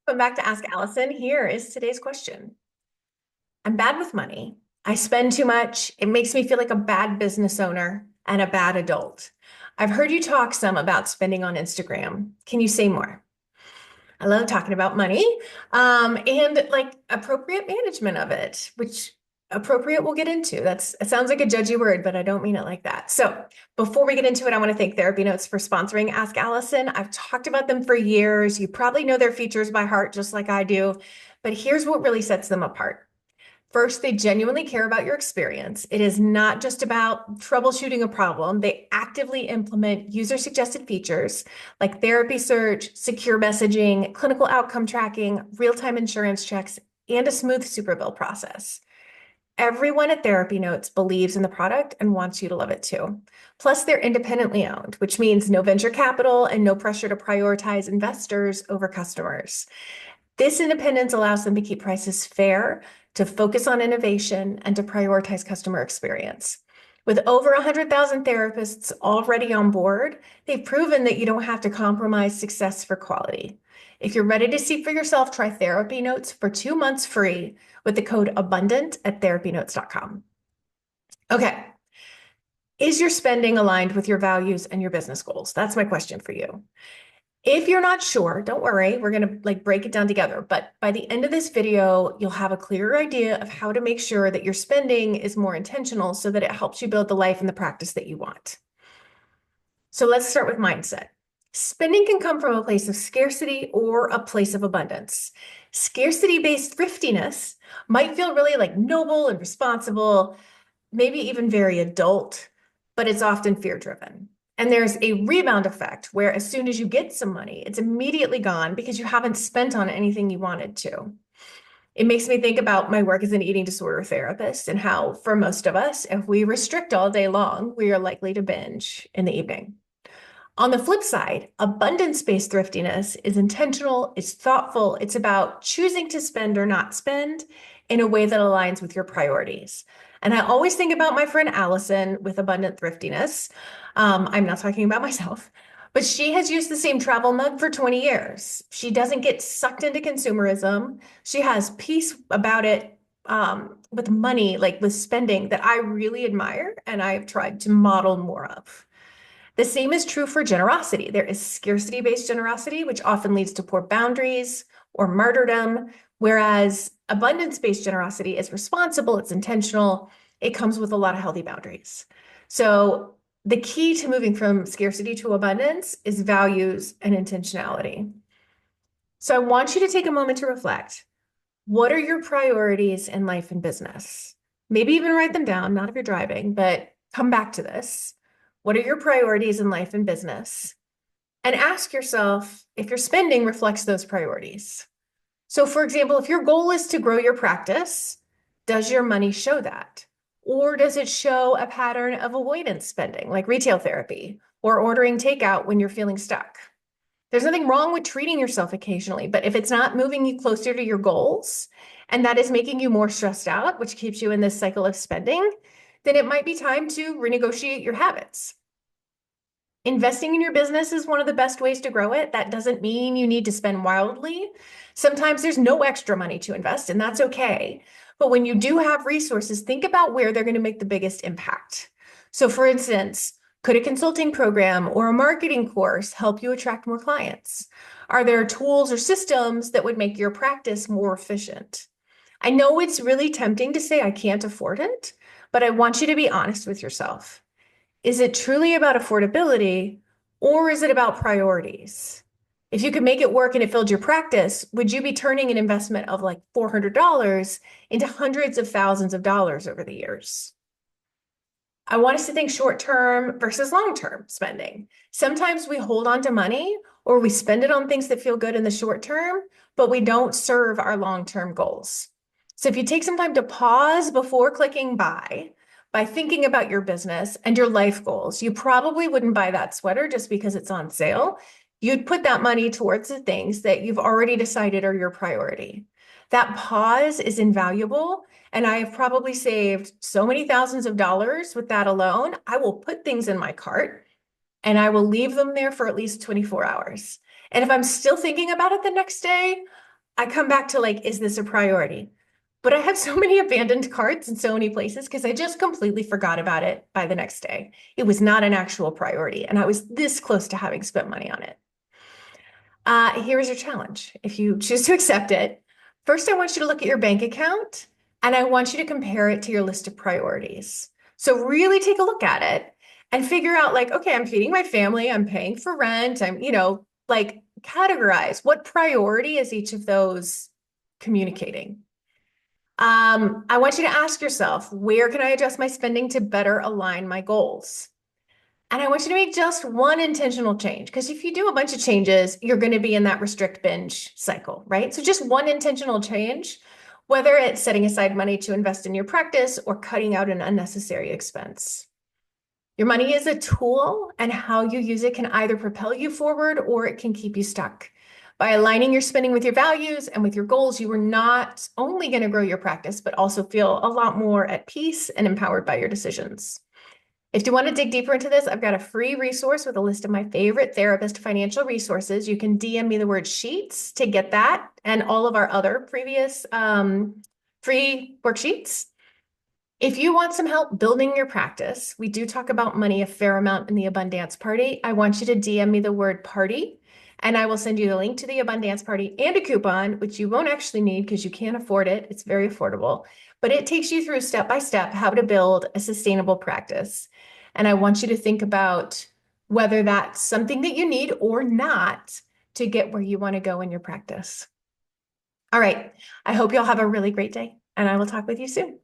Welcome back to Ask Allison. Here is today's question. I'm bad with money. I spend too much. It makes me feel like a bad business owner and a bad adult. I've heard you talk some about spending on Instagram. Can you say more? I love talking about money, and like appropriate management of it, which appropriate we'll get into. It sounds like a judgy word, but I don't mean it like that. So before we get into it, I want to thank Therapy Notes for sponsoring Ask Allison. I've talked about them for years. You probably know their features by heart, just like I do, but here's what really sets them apart. First, they genuinely care about your experience. It is not just about troubleshooting a problem. They actively implement user-suggested features like therapy search, secure messaging, clinical outcome tracking, real-time insurance checks, and a smooth super bill process. Everyone at Therapy Notes believes in the product and wants you to love it too. Plus, they're independently owned, which means no venture capital and no pressure to prioritize investors over customers. This independence allows them to keep prices fair, to focus on innovation, and to prioritize customer experience. With over 100,000 therapists already on board, they've proven that you don't have to compromise success for quality. If you're ready to see for yourself, try Therapy Notes for 2 months free with the code ABUNDANT at therapynotes.com. Okay. Is your spending aligned with your values and your business goals? That's my question for you. If you're not sure, don't worry, we're going to break it down together. But by the end of this video, you'll have a clearer idea of how to make sure that your spending is more intentional so that it helps you build the life and the practice that you want. So let's start with mindset. Spending can come from a place of scarcity or a place of abundance. Scarcity-based thriftiness might feel really like noble and responsible, maybe even very adult, but it's often fear-driven. And there's a rebound effect where as soon as you get some money, it's immediately gone because you haven't spent on anything you wanted to. It makes me think about my work as an eating disorder therapist and how, for most of us, if we restrict all day long, we are likely to binge in the evening. On the flip side, abundance-based thriftiness is intentional, it's thoughtful, it's about choosing to spend or not spend in a way that aligns with your priorities. And I always think about my friend Allison with abundant thriftiness. I'm not talking about myself, but she has used the same travel mug for 20 years. She doesn't get sucked into consumerism. She has peace about it with money, like with spending, that I really admire and I've tried to model more of. The same is true for generosity. There is scarcity-based generosity, which often leads to poor boundaries or martyrdom, whereas abundance-based generosity is responsible, it's intentional, it comes with a lot of healthy boundaries. So the key to moving from scarcity to abundance is values and intentionality. So I want you to take a moment to reflect. What are your priorities in life and business? Maybe even write them down, not if you're driving, but come back to this. What are your priorities in life and business? And ask yourself if your spending reflects those priorities. So for example, if your goal is to grow your practice, does your money show that? Or does it show a pattern of avoidance spending, like retail therapy or ordering takeout when you're feeling stuck? There's nothing wrong with treating yourself occasionally, but if it's not moving you closer to your goals, and that is making you more stressed out, which keeps you in this cycle of spending, then it might be time to renegotiate your habits. Investing in your business is one of the best ways to grow it. That doesn't mean you need to spend wildly. Sometimes there's no extra money to invest, and that's okay. But when you do have resources, think about where they're going to make the biggest impact. So for instance, could a consulting program or a marketing course help you attract more clients? Are there tools or systems that would make your practice more efficient? I know it's really tempting to say I can't afford it, but I want you to be honest with yourself. Is it truly about affordability, or is it about priorities? If you could make it work and it filled your practice, would you be turning an investment of like $400 into hundreds of thousands of dollars over the years? I want us to think short-term versus long-term spending. Sometimes we hold on to money or we spend it on things that feel good in the short term, but we don't serve our long-term goals. So if you take some time to pause before clicking buy, by thinking about your business and your life goals, you probably wouldn't buy that sweater just because it's on sale. You'd put that money towards the things that you've already decided are your priority. That pause is invaluable. And I have probably saved so many thousands of dollars with that alone. I will put things in my cart and I will leave them there for at least 24 hours. And if I'm still thinking about it the next day, I come back to like, is this a priority? But I have so many abandoned carts in so many places because I just completely forgot about it by the next day. It was not an actual priority, and I was this close to having spent money on it. Here's your challenge. If you choose to accept it, first I want you to look at your bank account and I want you to compare it to your list of priorities. So really take a look at it and figure out like, okay, I'm feeding my family, I'm paying for rent, like categorize what priority is each of those communicating. I want you to ask yourself, where can I adjust my spending to better align my goals? And I want you to make just one intentional change because if you do a bunch of changes, you're going to be in that restrict binge cycle, right? So just one intentional change, whether it's setting aside money to invest in your practice or cutting out an unnecessary expense. Your money is a tool, and how you use it can either propel you forward or it can keep you stuck. By aligning your spending with your values and with your goals, you are not only going to grow your practice, but also feel a lot more at peace and empowered by your decisions. If you want to dig deeper into this, I've got a free resource with a list of my favorite therapist financial resources. You can DM me the word sheets to get that and all of our other previous free worksheets. If you want some help building your practice, we do talk about money a fair amount in the Abundance Party. I want you to DM me the word party, and I will send you the link to the Abundance Party and a coupon, which you won't actually need because you can't afford it. It's very affordable, but it takes you through step by step how to build a sustainable practice. And I want you to think about whether that's something that you need or not to get where you want to go in your practice. All right. I hope you'll have a really great day, and I will talk with you soon.